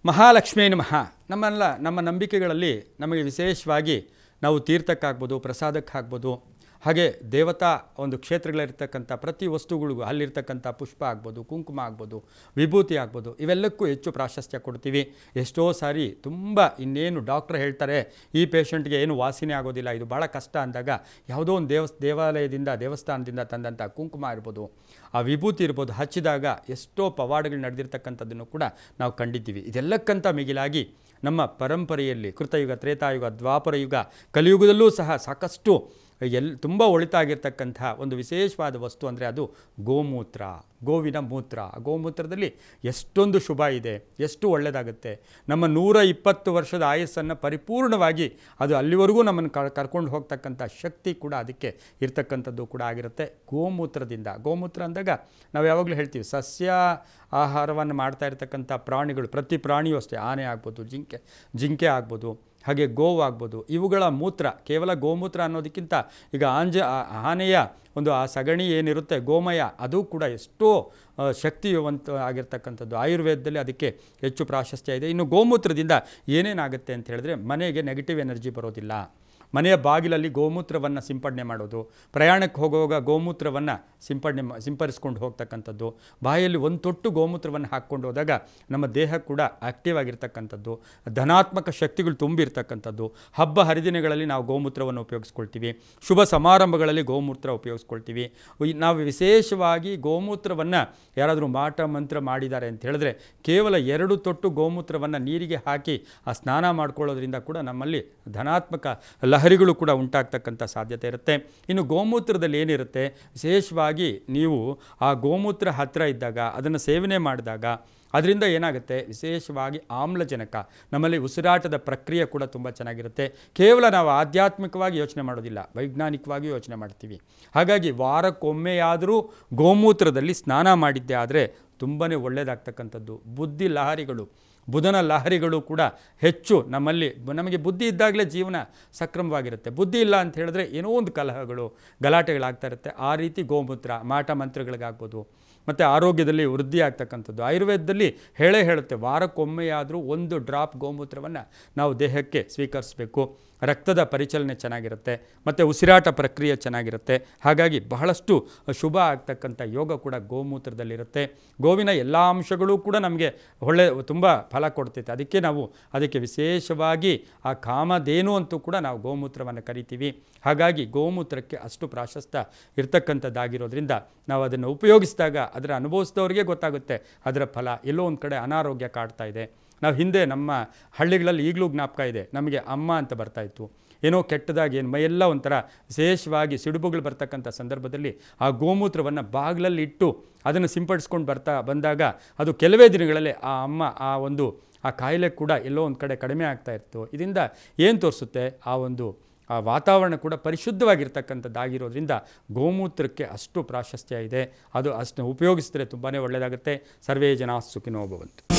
ಮಹಾಲಕ್ಷ್ಮೀ ನಮಃ. ನಮ್ಮ ನಂಬಿಕೆಗಳಲ್ಲಿ ನಮಗೆ ವಿಶೇಷವಾಗಿ ನಾವು ತೀರ್ಥಕ್ಕಾಗ್ಬೋದು, ಪ್ರಸಾದಕ್ಕಾಗ್ಬೋದು, ಹಾಗೆ ದೇವತಾ ಒಂದು ಕ್ಷೇತ್ರಗಳಿರ್ತಕ್ಕಂಥ ಪ್ರತಿ ವಸ್ತುಗಳಿಗೂ ಅಲ್ಲಿರ್ತಕ್ಕಂಥ ಪುಷ್ಪ ಆಗ್ಬೋದು, ಕುಂಕುಮ ಆಗ್ಬೋದು, ವಿಭೂತಿ ಆಗ್ಬೋದು, ಇವೆಲ್ಲಕ್ಕೂ ಹೆಚ್ಚು ಪ್ರಾಶಸ್ತ್ಯ ಕೊಡ್ತೀವಿ. ಎಷ್ಟೋ ಸಾರಿ ತುಂಬ ಇನ್ನೇನು ಡಾಕ್ಟ್ರ್ ಹೇಳ್ತಾರೆ ಈ ಪೇಷಂಟ್ಗೆ ಏನು ವಾಸಿನೇ ಆಗೋದಿಲ್ಲ, ಇದು ಭಾಳ ಕಷ್ಟ ಅಂದಾಗ ಯಾವುದೋ ಒಂದು ದೇವಸ್ಥಾನದಿಂದ ತಂದಂಥ ಕುಂಕುಮ ಇರ್ಬೋದು, ಆ ವಿಭೂತಿ ಇರ್ಬೋದು, ಹಚ್ಚಿದಾಗ ಎಷ್ಟೋ ಪವಾಡಗಳು ನಡೆದಿರ್ತಕ್ಕಂಥದ್ದನ್ನು ಕೂಡ ನಾವು ಕಂಡಿದ್ದೀವಿ. ಇದೆಲ್ಲಕ್ಕಿಂತ ಮಿಗಿಲಾಗಿ ನಮ್ಮ ಪರಂಪರೆಯಲ್ಲಿ ಕೃತಯುಗ, ತ್ರೇತಾಯುಗ, ದ್ವಾಪರ ಯುಗ, ಕಲಿಯುಗದಲ್ಲೂ ಸಹ ಸಾಕಷ್ಟು ತುಂಬ ಒಳಿತಾಗಿರ್ತಕ್ಕಂಥ ಒಂದು ವಿಶೇಷವಾದ ವಸ್ತು ಅಂದರೆ ಅದು ಗೋಮೂತ್ರ, ಗೋವಿನ ಮೂತ್ರ. ಗೋಮೂತ್ರದಲ್ಲಿ ಎಷ್ಟೊಂದು ಶುಭ ಇದೆ, ಎಷ್ಟು ಒಳ್ಳೆಯದಾಗುತ್ತೆ. ನಮ್ಮ 120 ವರ್ಷದ ಆಯಸ್ಸನ್ನು ಪರಿಪೂರ್ಣವಾಗಿ ಅದು ಅಲ್ಲಿವರೆಗೂ ನಮ್ಮನ್ನು ಕರ್ಕೊಂಡು ಹೋಗ್ತಕ್ಕಂಥ ಶಕ್ತಿ ಕೂಡ ಅದಕ್ಕೆ ಇರ್ತಕ್ಕಂಥದ್ದು ಕೂಡ ಆಗಿರುತ್ತೆ ಗೋಮೂತ್ರದಿಂದ. ಗೋಮೂತ್ರ ಅಂದಾಗ ನಾವು ಯಾವಾಗಲೂ ಹೇಳ್ತೀವಿ ಸಸ್ಯ ಆಹಾರವನ್ನು ಮಾಡ್ತಾ ಇರ್ತಕ್ಕಂಥ ಪ್ರಾಣಿಗಳು, ಪ್ರತಿ ಪ್ರಾಣಿಯೂ ಅಷ್ಟೇ, ಆನೆ ಆಗ್ಬೋದು, ಜಿಂಕೆ ಆಗ್ಬೋದು, ಹಾಗೆ ಗೋವು ಆಗ್ಬೋದು, ಇವುಗಳ ಮೂತ್ರ, ಕೇವಲ ಗೋಮೂತ್ರ ಅನ್ನೋದಕ್ಕಿಂತ ಈಗ ಆನೆಯ ಒಂದು ಆ ಸಗಣಿ ಏನಿರುತ್ತೆ ಗೋಮಯ, ಅದು ಕೂಡ ಎಷ್ಟೋ ಶಕ್ತಿಯುವಂತ ಆಗಿರ್ತಕ್ಕಂಥದ್ದು. ಆಯುರ್ವೇದದಲ್ಲಿ ಅದಕ್ಕೆ ಹೆಚ್ಚು ಪ್ರಾಶಸ್ತ್ಯ ಇದೆ. ಇನ್ನು ಗೋಮೂತ್ರದಿಂದ ಏನೇನಾಗುತ್ತೆ ಅಂತ ಹೇಳಿದ್ರೆ ಮನೆಗೆ ನೆಗೆಟಿವ್ ಎನರ್ಜಿ ಬರೋದಿಲ್ಲ. ಮನೆಯ ಬಾಗಿಲಲ್ಲಿ ಗೋಮೂತ್ರವನ್ನು ಸಿಂಪಡಣೆ ಮಾಡೋದು, ಪ್ರಯಾಣಕ್ಕೆ ಹೋಗುವಾಗ ಗೋಮೂತ್ರವನ್ನು ಸಿಂಪಡಿಸ್ಕೊಂಡು ಹೋಗ್ತಕ್ಕಂಥದ್ದು, ಬಾಯಲ್ಲಿ ಒಂದು ತೊಟ್ಟು ಗೋಮೂತ್ರವನ್ನು ಹಾಕ್ಕೊಂಡು ಹೋದಾಗ ನಮ್ಮ ದೇಹ ಕೂಡ ಆ್ಯಕ್ಟಿವ್ ಆಗಿರ್ತಕ್ಕಂಥದ್ದು, ಧನಾತ್ಮಕ ಶಕ್ತಿಗಳು ತುಂಬಿರ್ತಕ್ಕಂಥದ್ದು. ಹಬ್ಬ ಹರಿದಿನಗಳಲ್ಲಿ ನಾವು ಗೋಮೂತ್ರವನ್ನು ಉಪಯೋಗಿಸ್ಕೊಳ್ತೀವಿ, ಶುಭ ಸಮಾರಂಭಗಳಲ್ಲಿ ಗೋಮೂತ್ರ ಉಪಯೋಗಿಸ್ಕೊಳ್ತೀವಿ. ನಾವು ವಿಶೇಷವಾಗಿ ಗೋಮೂತ್ರವನ್ನು ಯಾರಾದರೂ ಮಾಟ ಮಂತ್ರ ಮಾಡಿದ್ದಾರೆ ಅಂತ ಹೇಳಿದ್ರೆ ಕೇವಲ 2 ತೊಟ್ಟು ಗೋಮೂತ್ರವನ್ನು ನೀರಿಗೆ ಹಾಕಿ ಆ ಸ್ನಾನ ಮಾಡ್ಕೊಳ್ಳೋದ್ರಿಂದ ಕೂಡ ನಮ್ಮಲ್ಲಿ ಧನಾತ್ಮಕ ಲಹರಿಗಳು ಕೂಡ ಉಂಟಾಗ್ತಕ್ಕಂಥ ಸಾಧ್ಯತೆ ಇರುತ್ತೆ. ಇನ್ನು ಗೋಮೂತ್ರದಲ್ಲಿ ಏನಿರುತ್ತೆ, ವಿಶೇಷವಾಗಿ ನೀವು ಆ ಗೋಮೂತ್ರ ಹತ್ತಿರ ಇದ್ದಾಗ ಅದನ್ನು ಸೇವನೆ ಮಾಡಿದಾಗ ಅದರಿಂದ ಏನಾಗುತ್ತೆ, ವಿಶೇಷವಾಗಿ ಆಮ್ಲಜನಕ, ನಮ್ಮಲ್ಲಿ ಉಸಿರಾಟದ ಪ್ರಕ್ರಿಯೆ ಕೂಡ ತುಂಬ ಚೆನ್ನಾಗಿರುತ್ತೆ. ಕೇವಲ ನಾವು ಆಧ್ಯಾತ್ಮಿಕವಾಗಿ ಯೋಚನೆ ಮಾಡೋದಿಲ್ಲ, ವೈಜ್ಞಾನಿಕವಾಗಿ ಯೋಚನೆ ಮಾಡ್ತೀವಿ. ಹಾಗಾಗಿ ವಾರಕ್ಕೊಮ್ಮೆಯಾದರೂ ಗೋಮೂತ್ರದಲ್ಲಿ ಸ್ನಾನ ಮಾಡಿದ್ದೆ ಆದರೆ ತುಂಬಾ ಒಳ್ಳೆಯದಾಗ್ತಕ್ಕಂಥದ್ದು. ಬುದ್ಧಿ ಲಹರಿಗಳು, ಬುಧನ ಲಹರಿಗಳು ಕೂಡ ಹೆಚ್ಚು ನಮ್ಮಲ್ಲಿ. ನಮಗೆ ಬುದ್ಧಿ ಇದ್ದಾಗಲೇ ಜೀವನ ಸಕ್ರಮವಾಗಿರುತ್ತೆ. ಬುದ್ಧಿ ಇಲ್ಲ ಅಂತ ಹೇಳಿದ್ರೆ ಏನೋ ಒಂದು ಕಲಹಗಳು, ಗಲಾಟೆಗಳಾಗ್ತಾ ಇರುತ್ತೆ. ಆ ರೀತಿ ಗೋಮೂತ್ರ ಮಾಟ ಮಂತ್ರಗಳಿಗಾಗ್ಬೋದು, ಮತ್ತು ಆರೋಗ್ಯದಲ್ಲಿ ವೃದ್ಧಿ ಆಗ್ತಕ್ಕಂಥದ್ದು. ಆಯುರ್ವೇದದಲ್ಲಿ ಹೇಳುತ್ತೆ ವಾರಕ್ಕೊಮ್ಮೆಯಾದರೂ 1 ಡ್ರಾಪ್ ಗೋಮೂತ್ರವನ್ನು ನಾವು ದೇಹಕ್ಕೆ ಸ್ವೀಕರಿಸಬೇಕು. ರಕ್ತದ ಪರಿಚಲನೆ ಚೆನ್ನಾಗಿರುತ್ತೆ, ಮತ್ತು ಉಸಿರಾಟ ಪ್ರಕ್ರಿಯೆ ಚೆನ್ನಾಗಿರುತ್ತೆ. ಹಾಗಾಗಿ ಬಹಳಷ್ಟು ಶುಭ ಆಗ್ತಕ್ಕಂಥ ಯೋಗ ಕೂಡ ಗೋಮೂತ್ರದಲ್ಲಿರುತ್ತೆ. ಗೋವಿನ ಎಲ್ಲ ಅಂಶಗಳು ಕೂಡ ನಮಗೆ ತುಂಬ ಫಲ ಕೊಡ್ತೈತೆ. ಅದಕ್ಕೆ ವಿಶೇಷವಾಗಿ ಆ ಕಾಮಧೇನು ಅಂತೂ ಕೂಡ ನಾವು ಗೋಮೂತ್ರವನ್ನು ಕರಿತೀವಿ. ಹಾಗಾಗಿ ಗೋಮೂತ್ರಕ್ಕೆ ಅಷ್ಟು ಪ್ರಾಶಸ್ತ್ಯ ಇರ್ತಕ್ಕಂಥದ್ದಾಗಿರೋದ್ರಿಂದ ನಾವು ಅದನ್ನು ಉಪಯೋಗಿಸಿದಾಗ ಅದರ ಅನುಭವಿಸಿದವರಿಗೆ ಗೊತ್ತಾಗುತ್ತೆ ಅದರ ಫಲ. ಎಲ್ಲೋ ಒಂದು ಕಡೆ ಅನಾರೋಗ್ಯ ಕಾಡ್ತಾ ಇದೆ. ನಾವು ಹಿಂದೆ ನಮ್ಮ ಹಳ್ಳಿಗಳಲ್ಲಿ ಈಗಲೂ ಜ್ಞಾಪಕ ಇದೆ, ನಮಗೆ ಅಮ್ಮ ಅಂತ ಬರ್ತಾಯಿತ್ತು. ಏನೋ ಕೆಟ್ಟದಾಗಿ ಮೈಯೆಲ್ಲ ಒಂಥರ ವಿಶೇಷವಾಗಿ ಸಿಡುಬುಗಳು ಬರ್ತಕ್ಕಂಥ ಸಂದರ್ಭದಲ್ಲಿ ಆ ಗೋಮೂತ್ರವನ್ನು ಬಾಗಿಲಲ್ಲಿ ಇಟ್ಟು ಅದನ್ನು ಸಿಂಪಡಿಸ್ಕೊಂಡು ಬಂದಾಗ ಅದು ಕೆಲವೇ ದಿನಗಳಲ್ಲಿ ಆ ಅಮ್ಮ ಆ ಕಾಯಿಲೆ ಕೂಡ ಎಲ್ಲೋ ಒಂದು ಕಡೆ ಕಡಿಮೆ ಆಗ್ತಾ ಇತ್ತು. ಇದರಿಂದ ಏನು ತೋರಿಸುತ್ತೆ, ಆ ವಾತಾವರಣ ಕೂಡ ಪರಿಶುದ್ಧವಾಗಿರ್ತಕ್ಕಂಥದ್ದಾಗಿರೋದ್ರಿಂದ ಗೋಮೂತ್ರಕ್ಕೆ ಅಷ್ಟು ಪ್ರಾಶಸ್ತ್ಯ ಇದೆ. ಅದು ಅಷ್ಟು ಉಪಯೋಗಿಸಿದ್ರೆ ತುಂಬಾ ಒಳ್ಳೆಯದಾಗುತ್ತೆ. ಸರ್ವೇ ಜನಾಃ ಸುಖಿನೋ ಭವಂತು.